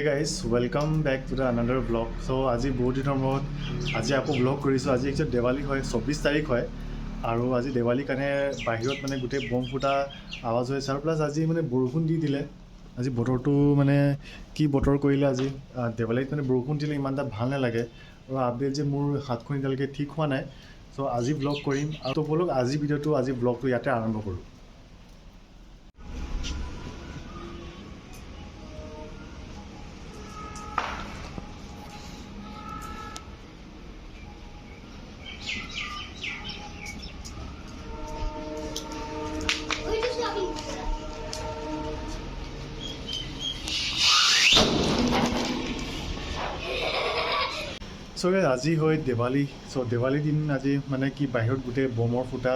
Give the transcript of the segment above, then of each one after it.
guys, welcome back to the another vlog. So আজি বহুত দিনৰ মূৰত আজি আকৌ ব্লগ কৰিছোঁ. আজি একচুৱেলি দেৱালী হয়, 24 তাৰিখ হয় আৰু আজি দেৱালীৰ কাৰণে বাহিৰত মানে গোটেই বম ফুটা আৱাজ হৈ আছে আৰু প্লাছ আজি মানে বৰষুণ দি দিলে। আজি বতৰটো মানে কি বতৰ কৰিলে আজি দেৱালীত মানে বৰষুণ দিলে ইমান এটা ভাল নালাগে আৰু আপডেট যে মোৰ হাতখন এতিয়ালৈকে ঠিক হোৱা নাই। চ' আজি ব্লগ কৰিম আৰু বলক আজি ভিডিঅ'টো আজি ব্লগটো ইয়াতে আৰম্ভ কৰোঁ। চ' আজি হয় দেৱালী। চ' দেৱালীৰ দিন আজি মানে কি বাহিৰত গোটেই বমৰ ফুটা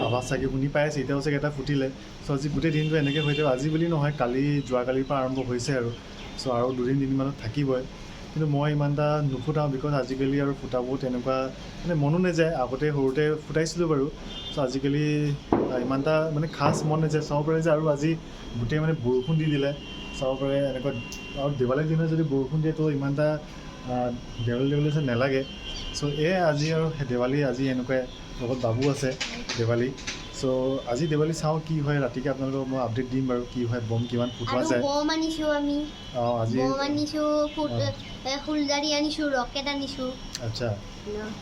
আৱাজ চাগে শুনি পাই আছে, এতিয়াও চাগে এটা ফুটিলে। চ' আজি গোটেই দিনটো এনেকৈ হৈ থাকিব। আজি বুলি নহয়, যোৱাকালিৰ পৰা আৰম্ভ হৈছে আৰু চ' আৰু দুদিনমানত থাকিবই। কিন্তু মই ইমান এটা নুফুটাওঁ বিকজ আজিকালি আৰু ফুটাব তেনেকুৱা মানে মনো নাযায়। আগতে সৰুতে ফুটাইছিলোঁ বাৰু। চ' আজিকালি ইমান এটা মানে খাচ মন নাযায়। চাব পাৰে যে আৰু আজি গোটেই মানে বৰষুণ দি দিলে, চাব পাৰে এনেকুৱা। আৰু দেৱালীৰ দিনত যদি বৰষুণ দিয়ে তো ইমান এটা দেৱালী যে নালাগে। চ' আজি আৰু দেৱালী আজি এনেকুৱাই, লগত বাবু আছে দেৱালী। চ' আজি দেৱালী চাওঁ কি হয়, ৰাতিকৈ আপোনালোকক মই আপডেট দিম বাৰু কি হয়, বম কিমান ফুটোৱা যায়। বম আনিছোঁ আমি, আজি বম আনিছোঁ, ফুলজাৰি আনিছোঁ, ৰকেট আনিছোঁ। আচ্ছা,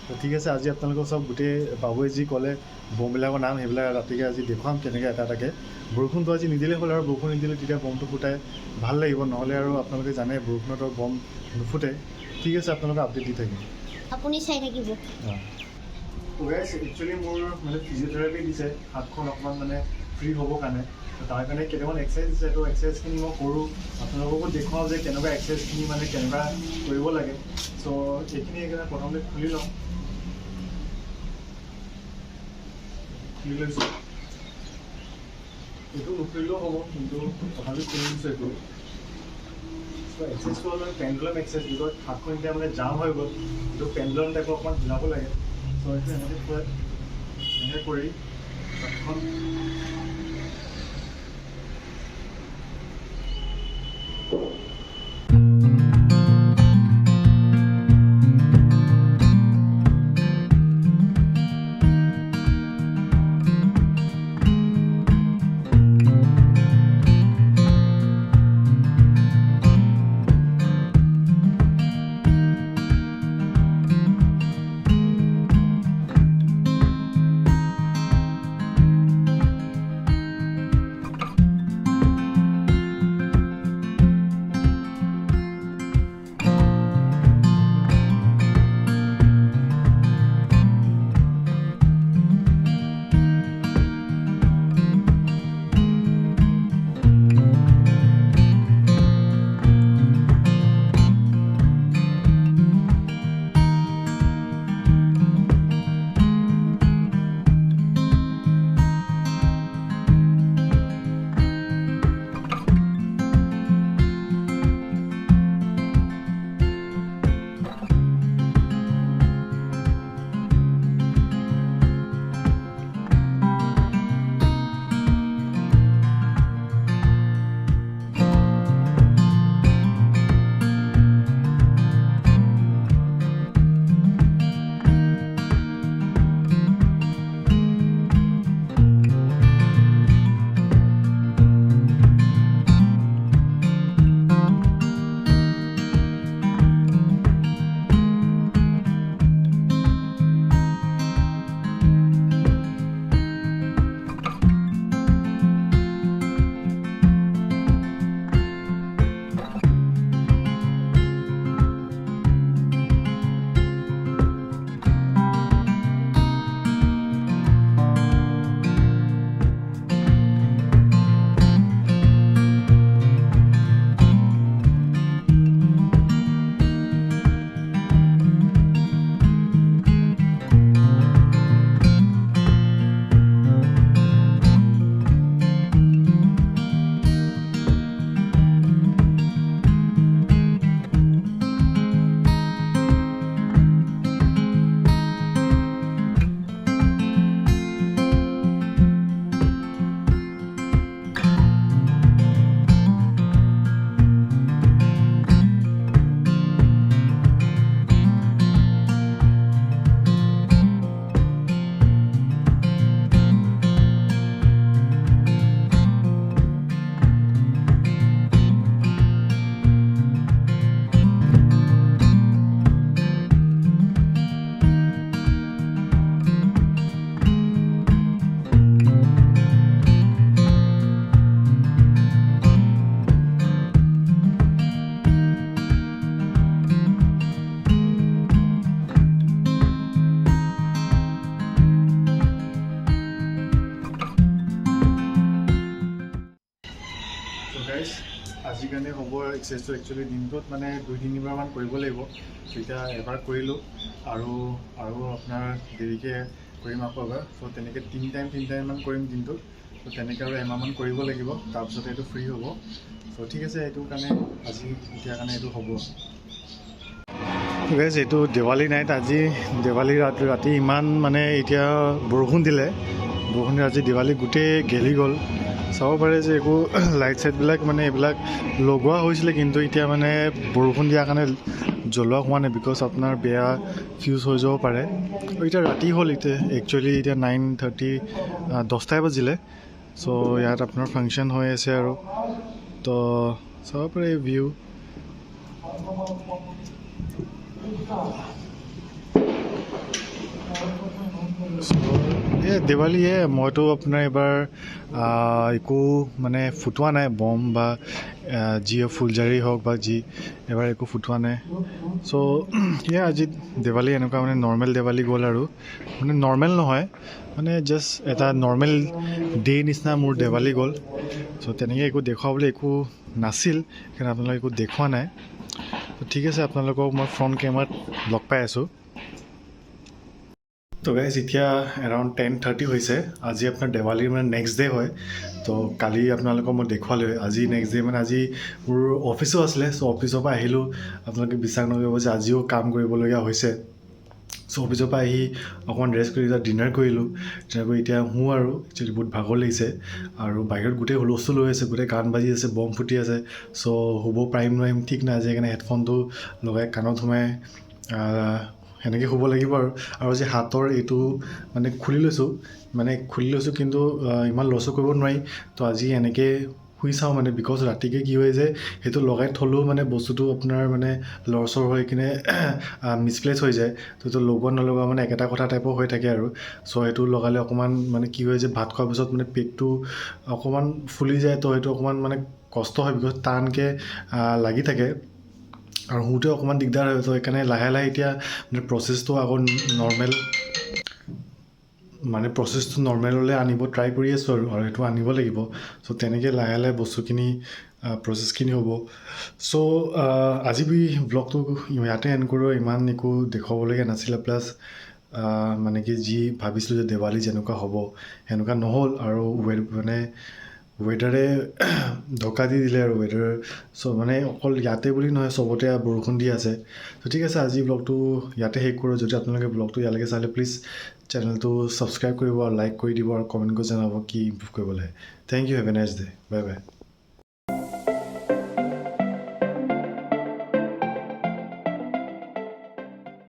তো ঠিক আছে। আজি আপোনালোকক চব গোটেই বাবুৱে যি ক'লে বমবিলাকৰ নাম সেইবিলাক ৰাতিকৈ আজি দেখুৱাম কেনেকৈ এটা এটাকৈ। বৰষুণটো আজি নিদিলেই হ'ল আৰু বৰষুণ নিদিলে তেতিয়া বমটো ফুটাই ভাল লাগিব, নহ'লে আৰু আপোনালোকে জানে বৰষুণত আৰু বম নুফুটে। ঠিক আছে, আপোনালোকে আপডেট দি থাকিব, আপুনি চাই থাকিব। একচুৱেলি মোৰ মানে ফিজিঅ'থেৰাপি দিছে, হাতখন অকণমান মানে ফ্ৰী হ'বৰ কাৰণে। তাৰ কাৰণে কেইটামান এক্সাৰচাইজ দিছে, তো এক্সাৰচাইজখিনি মই কৰোঁ, আপোনালোককো দেখুৱাওঁ যে কেনেকুৱা এক্সাৰচাইজখিনি মানে কেনেকুৱা কৰিব লাগে। চ' এইখিনি সেইকাৰণে প্ৰথমতে খুলি লওঁ, খুলি লৈছোঁ। এইটো নুখুলিলেও হ'ব, কিন্তু তথাপি খুলি দিছোঁ এইটো। এক্সাৰচাইজটো হ'ল পেণ্ডুলাম এক্সাৰচাইজ, বিকজ হাতখন এতিয়া মানে জাম হৈ গ'ল, এইটো পেণ্ডুলাম টাইপৰ অকণমান হিলাব লাগে। চ' এইটো এনেকৈ খুৱাই এনেকৈ কৰি হাতখন গাইজ আজিৰ কাৰণে হ'ব এক্সাৰচাইজটো একচুৱেলি দিনটোত মানে 2-3বাৰমান কৰিব লাগিব। তেতিয়া এবাৰ কৰিলোঁ আৰু আপোনাৰ দেৰিকৈ কৰিম আকৌ এবাৰ। চ' তেনেকৈ 3 টাইমমান কৰিম দিনটোত। চ' তেনেকৈ আৰু এমাহমান কৰিব লাগিব, তাৰপিছতে এইটো ফ্ৰী হ'ব। চ' ঠিক আছে, এইটো কাৰণে আজি এতিয়া কাৰণে এইটো হ'ব। গাইজ এইটো দেৱালী নাইট। আজি দেৱালী ৰাতি ইমান মানে এতিয়া বৰষুণ দিলে। আজি দেৱালী গোটেই গেলি গ'ল। চাব পাৰে যে একো লাইট চাইটবিলাক মানে এইবিলাক লগোৱা হৈছিলে, কিন্তু এতিয়া মানে বৰষুণ দিয়াৰ কাৰণে জ্বলোৱা হোৱা নাই, বিকজ আপোনাৰ বেয়া ফিউজ হৈ যাব পাৰে। আৰু এতিয়া ৰাতি হ'ল, একচুৱেলি এতিয়া 9:30 10টাই বাজিলে। চ' ইয়াত আপোনাৰ ফাংচন হৈ আছে আৰু তো চাব পাৰে ভিউ। দেৱালী মইতো আপোনাৰ এইবাৰ একো মানে ফুটোৱা নাই, বম বা যি ফুলজাৰি হওক বা যি, এবাৰ একো ফুটোৱা নাই। চ' আজি দেৱালী এনেকুৱা মানে নৰ্মেল দেৱালী গ'ল আৰু মানে নৰ্মেল নহয়, মানে জাষ্ট এটা নৰ্মেল ডে নিচিনা মোৰ দেৱালী গ'ল। চ' তেনেকৈ একো দেখুৱাবলৈ একো নাছিল, সেইকাৰণে আপোনালোকে একো দেখুওৱা নাই। ঠিক আছে, আপোনালোকক মই ফ্ৰণ্ট কেমেৰাত লগ পাই আছোঁ। তো গাইজ এতিয়া এৰাউণ্ড 10:30 হৈছে। আজি আপোনাৰ দেৱালীৰ মানে নেক্সট ডে হয়। তো কালি আপোনালোকক মই দেখুৱালোঁ, আজি নেক্সট ডে মানে আজি মোৰ অফিচো আছিলে। চ' অফিচৰ পৰা আহিলোঁ, আপোনালোকে বিশ্বাস নকৰিব যে আজিও কাম কৰিবলগীয়া হৈছে। চ' অফিচৰ পৰা আহি অকণমান ৰেষ্ট কৰি ডিনাৰ কৰিলোঁ। ডিনাৰ কৰি এতিয়া শুওঁ আৰু একচুৱেলি বহুত ভাগৰ লাগিছে। আৰু বাহিৰত গোটেই হুলস্থুল হৈ আছে, গোটেই গান বাজি আছে, বম ফুটি আছে। চ' শুব পাৰিম নোৱাৰিম ঠিক নাই, যে সেইকাৰণে হেডফোনটো লগাই কাণত সোমাই সেনেকৈ শুব লাগিব আৰু যে হাতৰ এইটো মানে খুলি লৈছোঁ, কিন্তু ইমান লৰচৰ কৰিব নোৱাৰি। তো আজি এনেকৈ শুই চাওঁ মানে, বিকজ ৰাতিকৈ কি হয় যে সেইটো লগাই থ'লেও মানে বস্তুটো আপোনাৰ মানে লৰচৰ হৈ কিনে মিছপ্লেচ হৈ যায়। তো সেইটো লগোৱা নলগোৱা মানে একেটা কথা টাইপৰ হৈ থাকে আৰু। চ' সেইটো লগালে অকণমান মানে কি হয় যে ভাত খোৱাৰ পিছত মানে পেটটো অকণমান ফুলি যায়। তো সেইটো অকণমান মানে কষ্ট হয়, বিকজ টানকৈ লাগি থাকে আৰু শুওঁতে অকণমান দিগদাৰ হয়। তো সেইকাৰণে লাহে লাহে এতিয়া মানে প্ৰচেছটো নৰ্মেললৈ আনিব ট্ৰাই কৰি আছোঁ আৰু সেইটো আনিব লাগিব। চ' তেনেকৈ লাহে লাহে বস্তুখিনি প্ৰচেছখিনি হ'ব। চ' আজি ব্লগটো ইয়াতে এণ্ড কৰোঁ। ইমান একো দেখুৱাবলগীয়া নাছিলে, প্লাছ মানে কি যি ভাবিছিলোঁ যে দেৱালী যেনেকুৱা হ'ব সেনেকুৱা নহ'ল। আৰু মানে ৱেডাৰে ঢকা দি দিলে আৰু ৱেডাৰ। চ' মানে অকল ইয়াতে বুলি নহয়, চবতে বৰষুণ দি আছে। ত' ঠিক আছে, আজি ব্লগটো ইয়াতে শেষ কৰোঁ। যদি আপোনালোকে ব্লগটো ইয়ালৈকে চালে, প্লিজ চেনেলটো ছাবস্ক্ৰাইব কৰিব আৰু লাইক কৰি দিব আৰু কমেণ্ট কৰি জনাব কি ইমপ্ৰুভ কৰিব লাগে। Thank you, have a nice day, bye by.